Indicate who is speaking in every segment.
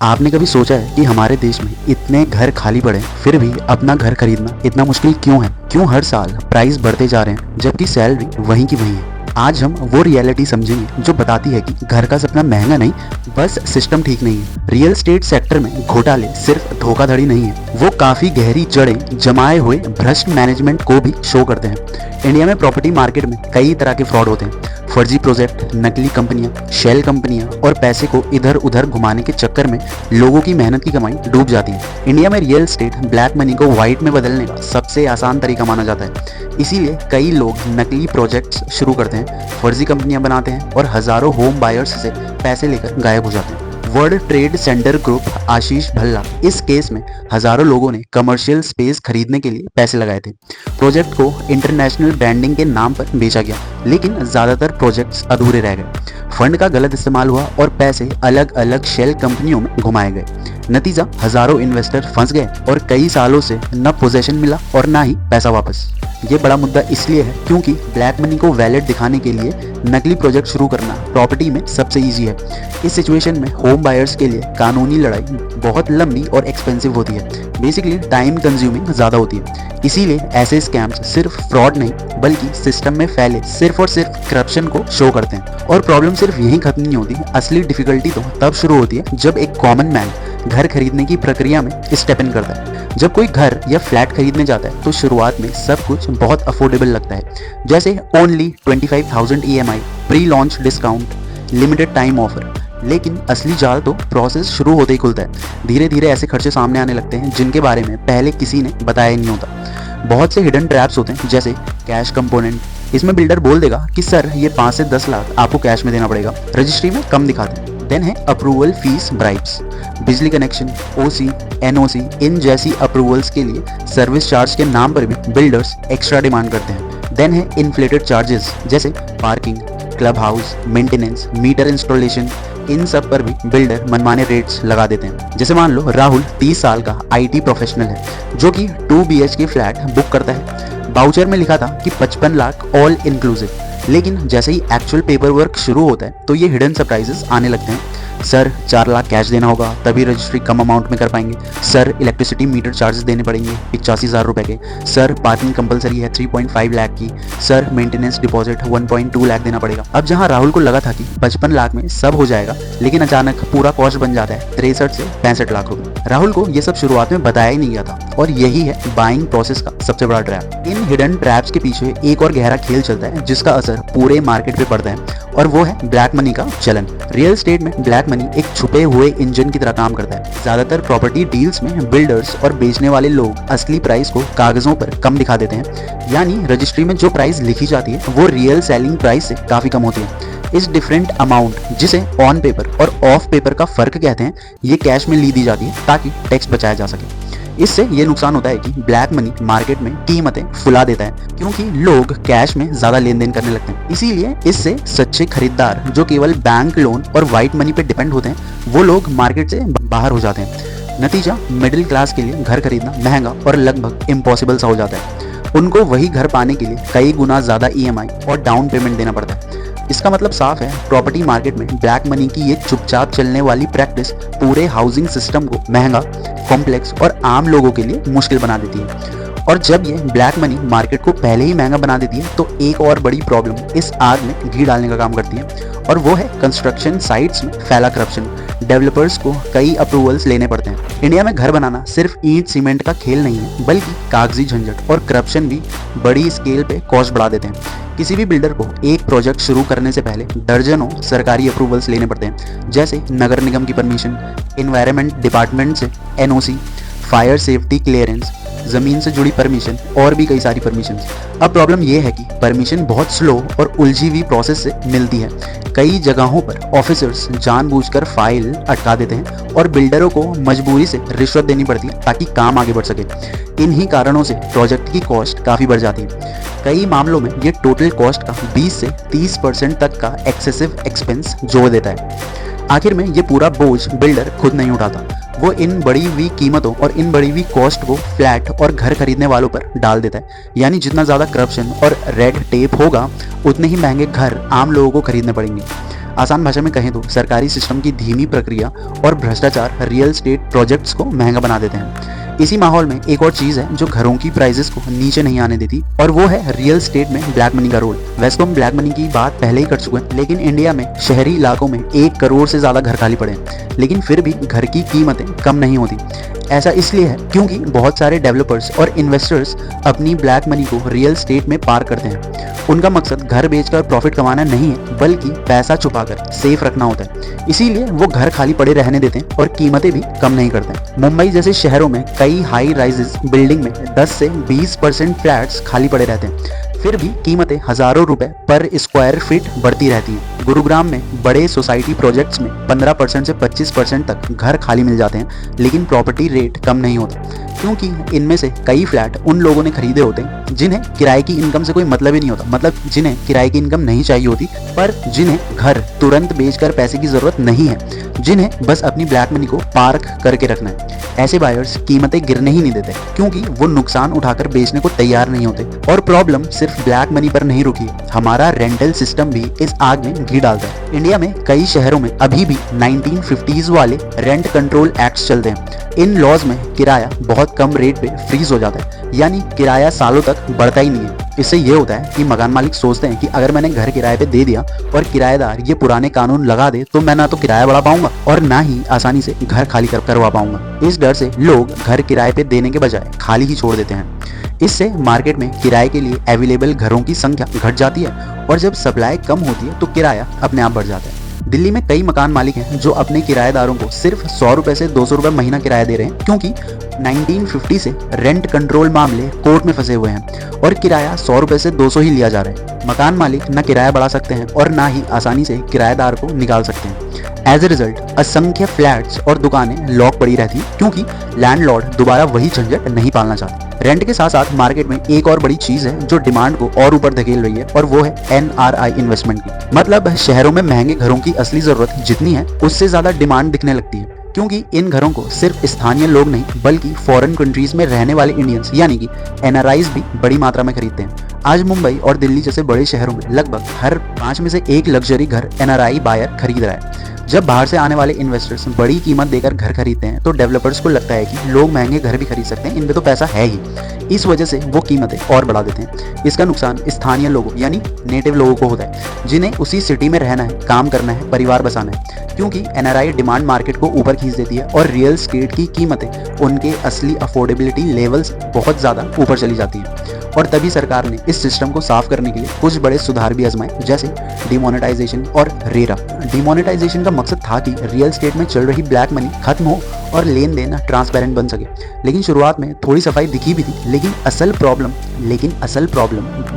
Speaker 1: आपने कभी सोचा है कि हमारे देश में इतने घर खाली पड़े हैं, फिर भी अपना घर खरीदना इतना मुश्किल क्यों है? क्यों हर साल प्राइस बढ़ते जा रहे हैं जबकि सैलरी वहीं की वहीं है? आज हम वो रियलिटी समझेंगे जो बताती है कि घर का सपना महंगा नहीं, बस सिस्टम ठीक नहीं है। रियल एस्टेट सेक्टर में घोटाले सिर्फ धोखाधड़ी नहीं है, वो काफी गहरी जड़ें जमाए हुए भ्रष्ट मैनेजमेंट को भी शो करते हैं। इंडिया में प्रॉपर्टी मार्केट में कई तरह के फ्रॉड होते हैं। फर्जी प्रोजेक्ट, नकली कंपनियां, शेल कंपनियां और पैसे को इधर उधर घुमाने के चक्कर में लोगों की मेहनत की कमाई डूब जाती है। इंडिया में रियल एस्टेट ब्लैक मनी को व्हाइट में बदलने का सबसे आसान तरीका माना जाता है। इसीलिए कई लोग नकली प्रोजेक्ट्स शुरू करते हैं, फर्जी कंपनियां बनाते हैं और हजारों होम बायर्स से पैसे लेकर गायब हो जाते हैं। वर्ल्ड ट्रेड सेंटर ग्रुप आशीष भल्ला, इस केस में हजारों लोगों ने कमर्शियल स्पेस खरीदने के लिए पैसे लगाए थे। प्रोजेक्ट को इंटरनेशनल ब्रांडिंग के नाम पर बेचा गया, लेकिन ज्यादातर प्रोजेक्ट्स अधूरे रह गए। फंड का गलत इस्तेमाल हुआ और पैसे अलग अलग शेल कंपनियों में घुमाए गए। नतीजा, हजारों इन्वेस्टर फंस गए और कई सालों से न पोजीशन मिला और ना ही पैसा वापस। ये बड़ा मुद्दा इसलिए है क्योंकि ब्लैक मनी को वैलिड दिखाने के लिए नकली प्रोजेक्ट शुरू करना प्रॉपर्टी में सबसे इजी है। इस सिचुएशन में होम बायर्स के लिए कानूनी लड़ाई बहुत लंबी और एक्सपेंसिव होती है। बेसिकली टाइम कंज्यूमिंग ज़्यादा होती है। इसीलिए ऐसे स्कैम्स सिर्फ फ्रॉड नहीं बल्कि सिस्टम में फैले सिर्फ और सिर्फ करप्शन को शो करते हैं। और प्रॉब्लम सिर्फ यहीं खत्म नहीं होती, असली डिफिकल्टी तो तब शुरू होती है जब एक कॉमन मैन घर खरीदने की प्रक्रिया में स्टेप इन करता है। जब कोई घर या फ्लैट खरीदने जाता है तो शुरुआत में सब कुछ बहुत अफोर्डेबल लगता है, जैसे only 25,000 EMI, pre launch discount, limited time offer. लेकिन असली जाल तो प्रोसेस शुरू होते ही खुलता है। धीरे धीरे ऐसे खर्चे सामने आने लगते हैं जिनके बारे में पहले किसी ने बताया ही नहीं होता। बहुत से हिडन ट्रैप्स होते हैं, जैसे कैश कंपोनेंट। इसमें बिल्डर बोल देगा कि सर ये 5 से 10 लाख आपको कैश में देना पड़ेगा, रजिस्ट्री में कम दिखाते हैं। देन है अप्रूवल फीस ब्राइब्स, बिजली कनेक्शन, OC, NOC, इन जैसी अप्रूवल्स के लिए सर्विस चार्ज के नाम पर भी बिल्डर्स एक्स्ट्रा डिमांड करते हैं। देन है इन्फ्लेटेड चार्जेस, जैसे parking, club house, maintenance, meter installation. इन सब पर भी बिल्डर मनमाने रेट्स लगा देते हैं। जैसे मान लो राहुल 30 साल का IT प्रोफेशनल है जो कि 2 BHK फ्लैट बुक करता है। बाउचर में लिखा था कि 55 लाख ऑल इंक्लूसिव, लेकिन जैसे ही एक्चुअल पेपर वर्क शुरू होता है तो ये हिडन सरप्राइजेस आने लगते हैं। सर 4 लाख कैश देना होगा तभी रजिस्ट्री कम अमाउंट में कर पाएंगे। सर इलेक्ट्रिसिटी मीटर चार्जेस देने पड़ेंगे 85,000 रुपए के। सर पार्किंग कंपलसरी है 3.5 लाख की। सर मेंटेनेंस डिपॉजिट 1.2 लाख देना पड़ेगा। अब जहां राहुल को लगा था कि 55 लाख में सब हो जाएगा, लेकिन अचानक पूरा कॉस्ट बन जाता है 63 से 65 लाख रुपए। राहुल को ये सब शुरुआत में बताया ही नहीं गया था और यही है बाइंग प्रोसेस का सबसे बड़ा ट्रैप। इन हिडन ट्रैप्स के पीछे एक और गहरा खेल चलता है जिसका असर पूरे मार्केट पे पड़ता है, और वो है ब्लैक मनी का चलन। रियल एस्टेट में ब्लैक मनी एक छुपे हुए इंजन की तरह काम करता है। ज्यादातर प्रॉपर्टी डील्स में बिल्डर्स और बेचने वाले लोग असली प्राइस को कागजों पर कम दिखा देते हैं, यानी रजिस्ट्री में जो प्राइस लिखी जाती है वो रियल सेलिंग प्राइस से काफी कम होती है। इस डिफरेंट अमाउंट, जिसे ऑन पेपर और ऑफ पेपर का फर्क कहते हैं, ये कैश में ली दी जाती है ताकि टैक्स बचाया जा सके। इससे ये नुकसान होता है कि ब्लैक मनी मार्केट में कीमतें फुला देता है क्योंकि लोग कैश में ज्यादा लेन देन करने लगते हैं। इसीलिए इससे सच्चे खरीदार जो केवल बैंक लोन और व्हाइट मनी पे डिपेंड होते हैं वो लोग मार्केट से बाहर हो जाते हैं। नतीजा, मिडिल क्लास के लिए घर खरीदना महंगा और लगभग इम्पॉसिबल सा हो जाता है। उनको वही घर पाने के लिए कई गुना ज्यादा EMI और डाउन पेमेंट देना पड़ता है। इसका मतलब साफ है, प्रॉपर्टी मार्केट में ब्लैक मनी की ये चुपचाप चलने वाली प्रैक्टिस पूरे हाउसिंग सिस्टम को महंगा, कॉम्प्लेक्स और आम लोगों के लिए मुश्किल बना देती है। और जब ये ब्लैक मनी मार्केट को पहले ही महंगा बना देती है तो एक और बड़ी प्रॉब्लम इस आग में घी डालने का काम करती है, और वो है कंस्ट्रक्शन साइट्स में फैला करप्शन। डेवलपर्स को कई अप्रूवल्स लेने पड़ते हैं। इंडिया में घर बनाना सिर्फ ईंट सीमेंट का खेल नहीं है, बल्कि कागजी झंझट और करप्शन भी बड़ी स्केल पे कॉस्ट बढ़ा देते हैं। किसी भी बिल्डर को एक प्रोजेक्ट शुरू करने से पहले दर्जनों सरकारी अप्रूवल्स लेने पड़ते हैं, जैसे नगर निगम की परमिशन, एनवायरनमेंट डिपार्टमेंट से NOC, फायर सेफ्टी क्लियरेंस, जमीन से जुड़ी परमिशन और भी कई सारी परमिशन। अब प्रॉब्लम यह है कि परमिशन बहुत स्लो और उलझी हुई प्रोसेस से मिलती है। कई जगहों पर ऑफिसर्स जानबूझकर फाइल अटका देते हैं और बिल्डरों को मजबूरी से रिश्वत देनी पड़ती है ताकि काम आगे बढ़ सके। इन्हीं कारणों से प्रोजेक्ट की कॉस्ट काफ़ी बढ़ जाती है। कई मामलों में ये टोटल कॉस्ट का 20 से 30% तक का एक्सेसिव एक्सपेंस जोड़ देता है। आखिर में ये पूरा बोझ बिल्डर खुद नहीं उठाता, वो इन बढ़ी हुई कीमतों और इन बढ़ी हुई कॉस्ट को फ्लैट और घर खरीदने वालों पर डाल देता है। यानी जितना ज़्यादा करप्शन और रेड टेप होगा उतने ही महंगे घर आम लोगों को खरीदने पड़ेंगे। आसान भाषा में कहें तो सरकारी सिस्टम की धीमी प्रक्रिया और भ्रष्टाचार रियल एस्टेट प्रोजेक्ट्स को महंगा बना देते हैं। इसी माहौल में एक और चीज है जो घरों की प्राइसेस को नीचे नहीं आने देती, और वो है रियल एस्टेट में ब्लैक मनी का रोल। वैसे तो हम ब्लैक मनी की बात पहले ही कर चुके हैं, लेकिन इंडिया में शहरी इलाकों में 1 करोड़ से ज्यादा घर खाली पड़े हैं, लेकिन फिर भी घर की कीमतें कम नहीं होती। ऐसा इसलिए है क्योंकि बहुत सारे डेवलपर्स और इन्वेस्टर्स अपनी ब्लैक मनी को रियल एस्टेट में पार्क करते हैं। उनका मकसद घर बेचकर प्रॉफिट कमाना नहीं है, बल्कि पैसा छुपाकर सेफ रखना होता है। इसीलिए वो घर खाली पड़े रहने देते हैं और कीमतें भी कम नहीं करते। मुंबई जैसे शहरों में कई हाई राइजेस बिल्डिंग में 10 से 20% फ्लैट्स खाली पड़े रहते हैं, फिर भी कीमतें हजारों रुपए पर स्क्वायर फीट बढ़ती रहती हैं। गुरुग्राम में बड़े सोसाइटी प्रोजेक्ट्स में 15% से 25% तक घर खाली मिल जाते हैं, लेकिन प्रॉपर्टी रेट कम नहीं होता, क्योंकि इनमें से कई फ्लैट उन लोगों ने खरीदे होते हैं जिन्हें किराए की इनकम से कोई मतलब ही नहीं होता, मतलब जिन्हें किराए की इनकम नहीं चाहिए होती, पर जिन्हें घर तुरंत बेचकर पैसे की जरूरत नहीं है, जिन्हें बस अपनी ब्लैक मनी को पार्क करके रखना है। ऐसे बायर्स कीमतें गिरने ही नहीं देते, क्योंकि वो नुकसान उठाकर बेचने को तैयार नहीं होते। और प्रॉब्लम सिर्फ ब्लैक मनी पर नहीं रुकी है, हमारा रेंटल सिस्टम भी इस आग में घी डालता है। इंडिया में कई शहरों में अभी भी 1950s वाले रेंट कंट्रोल एक्ट्स चलते हैं। इन लॉज में किराया बहुत कम रेट पे फ्रीज हो जाता है, यानी किराया सालों तक बढ़ता ही नहीं है। इससे ये होता है कि मकान मालिक सोचते हैं कि अगर मैंने घर किराए पे दे दिया और किराएदार ये पुराने कानून लगा दे तो मैं ना तो किराया बढ़ा पाऊंगा और ना ही आसानी से घर खाली करवा पाऊंगा। इस डर से लोग घर किराए पे देने के बजाय खाली ही छोड़ देते हैं। इससे मार्केट में किराए के लिए अवेलेबल घरों की संख्या घट जाती है, और जब सप्लाई कम होती है तो किराया अपने आप बढ़ जाता है। दिल्ली में कई मकान मालिक हैं जो अपने किराएदारों को सिर्फ 100 रुपए से 200 रुपए महीना किराया दे रहे हैं, क्योंकि 1950 से रेंट कंट्रोल मामले कोर्ट में फंसे हुए हैं और किराया 100 रुपए से 200 ही लिया जा रहा है। मकान मालिक न किराया बढ़ा सकते हैं और ना ही आसानी से किराएदार को निकाल सकते हैं। एज ए रिजल्ट असंख्य फ्लैट्स और दुकानें लॉक पड़ी रहती हैं, क्योंकि लैंडलॉर्ड दोबारा वही झंझट नहीं पालना चाहते। रेंट के साथ साथ मार्केट में एक और बड़ी चीज है जो डिमांड को और ऊपर धकेल रही है, और वो है NRI इन्वेस्टमेंट की। मतलब शहरों में महंगे घरों की असली जरूरत जितनी है उससे ज्यादा डिमांड दिखने लगती है, क्योंकि इन घरों को सिर्फ स्थानीय लोग नहीं बल्कि फॉरेन कंट्रीज में रहने वाले इंडियंस यानी कि NRIs भी बड़ी मात्रा में खरीदते हैं। आज मुंबई और दिल्ली जैसे बड़े शहरों में लगभग हर 5 में से 1 लग्जरी घर NRI बायर खरीद रहा है। जब बाहर से आने वाले इन्वेस्टर्स बड़ी कीमत देकर घर खरीदते हैं तो डेवलपर्स को लगता है कि लोग महंगे घर भी खरीद सकते हैं, इनमें तो पैसा है ही। इस वजह से वो कीमतें और बढ़ा देते हैं। इसका नुकसान स्थानीय लोगों यानी नेटिव लोगों को होता है, जिन्हें उसी सिटी में रहना है, काम करना है, परिवार बसाना है, क्योंकि NRI डिमांड मार्केट को ऊपर खींच देती है और रियल एस्टेट की कीमतें उनके असली अफोर्डेबिलिटी लेवल्स बहुत ज़्यादा ऊपर चली जाती है। और तभी सरकार ने इस सिस्टम को साफ करने के लिए कुछ बड़े सुधार भी आजमाए, जैसे डिमोनेटाइजेशन और रेरा। डिमोनेटाइजेशन का मकसद था कि रियल एस्टेट में चल रही ब्लैक मनी खत्म हो और लेन देन ट्रांसपेरेंट बन सके। लेकिन शुरुआत में थोड़ी सफाई दिखी भी थी, लेकिन असल प्रॉब्लम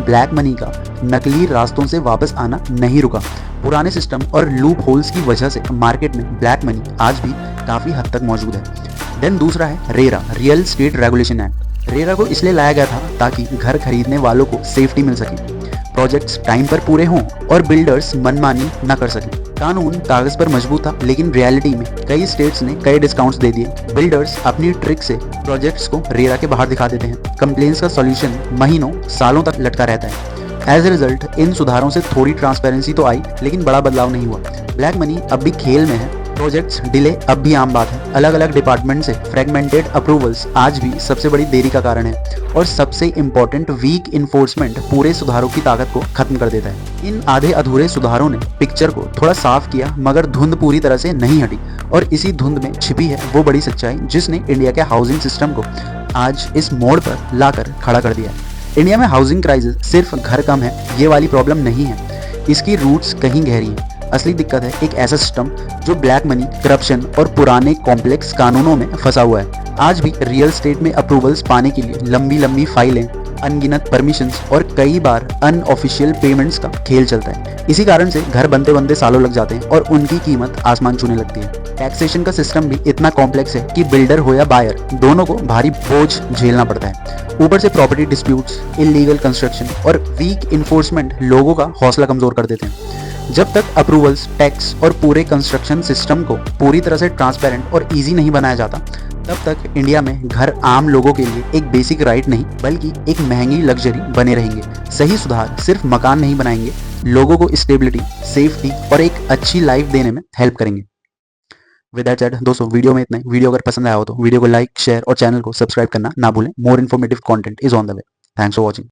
Speaker 1: ब्लैक मनी का नकली रास्तों से वापस आना नहीं रुका। पुराने सिस्टम और लूप होल्स की वजह से मार्केट में ब्लैक मनी आज भी काफी हद तक मौजूद है। देन दूसरा है RERA, real estate regulation act. RERA को इसलिए लाया गया था ताकि घर खरीदने वालों को सेफ्टी मिल सके, प्रोजेक्ट्स टाइम पर पूरे हों और बिल्डर्स मनमानी न कर सकें। कानून कागज पर मजबूत था, लेकिन रियलिटी में कई स्टेट्स ने कई डिस्काउंट्स दे दिए। बिल्डर्स अपनी ट्रिक से प्रोजेक्ट्स को रेरा के बाहर दिखा देते हैं। कंप्लेंट्स का सॉल्यूशन महीनों सालों तक लटका रहता है। एज ए रिजल्ट इन सुधारों से थोड़ी ट्रांसपेरेंसी तो आई, लेकिन बड़ा बदलाव नहीं हुआ। ब्लैक मनी अब भी खेल में है, प्रोजेक्ट्स डिले अब भी आम बात है। अलग अलग डिपार्टमेंट से फ्रेगमेंटेड अप्रूवल्स आज भी सबसे बड़ी देरी का कारण है, और सबसे इंपॉर्टेंट वीक इन्फोर्समेंट पूरे सुधारों की ताकत को खत्म कर देता है। इन आधे अधूरे सुधारों ने पिक्चर को थोड़ा साफ किया, मगर धुंध पूरी तरह से नहीं हटी, और इसी धुंध में छिपी है वो बड़ी सच्चाई जिसने इंडिया के हाउसिंग सिस्टम को आज इस मोड़ पर लाकर खड़ा कर दिया है। इंडिया में हाउसिंग क्राइसिस सिर्फ घर कम है ये वाली प्रॉब्लम नहीं है, इसकी रूट्स कहीं गहरी है। असली दिक्कत है एक ऐसा सिस्टम जो ब्लैक मनी, करप्शन और पुराने कॉम्प्लेक्स कानूनों में फंसा हुआ है। आज भी रियल एस्टेट में अप्रूवल्स पाने के लिए लंबी लंबी फाइलें, अनगिनत परमिशंस और कई बार अनऑफिशियल पेमेंट्स का खेल चलता है। इसी कारण से घर बनते बनते सालों लग जाते हैं और उनकी कीमत आसमान छूने लगती है। टैक्सेशन का सिस्टम भी इतना कॉम्प्लेक्स है कि बिल्डर हो या बायर दोनों को भारी बोझ झेलना पड़ता है। ऊपर से प्रॉपर्टी डिस्प्यूट्स, इलीगल कंस्ट्रक्शन और वीक इन्फोर्समेंट लोगों का हौसला कमजोर कर देते हैं। जब तक अप्रूवल्स, टैक्स और पूरे कंस्ट्रक्शन सिस्टम को पूरी तरह से ट्रांसपेरेंट और इजी नहीं बनाया जाता, तब तक इंडिया में घर आम लोगों के लिए एक बेसिक राइट नहीं बल्कि एक महंगी लग्जरी बने रहेंगे। सही सुधार सिर्फ मकान नहीं बनाएंगे, लोगों को स्टेबिलिटी, सेफ्टी और एक अच्छी लाइफ देने में हेल्प करेंगे। विद दैट सेड दोस्तों, वीडियो में इतना ही। वीडियो अगर पसंद आया हो तो वीडियो को लाइक, शेयर और चैनल को सब्सक्राइब करना ना भूलें। More informative content is on the way. Thanks for watching.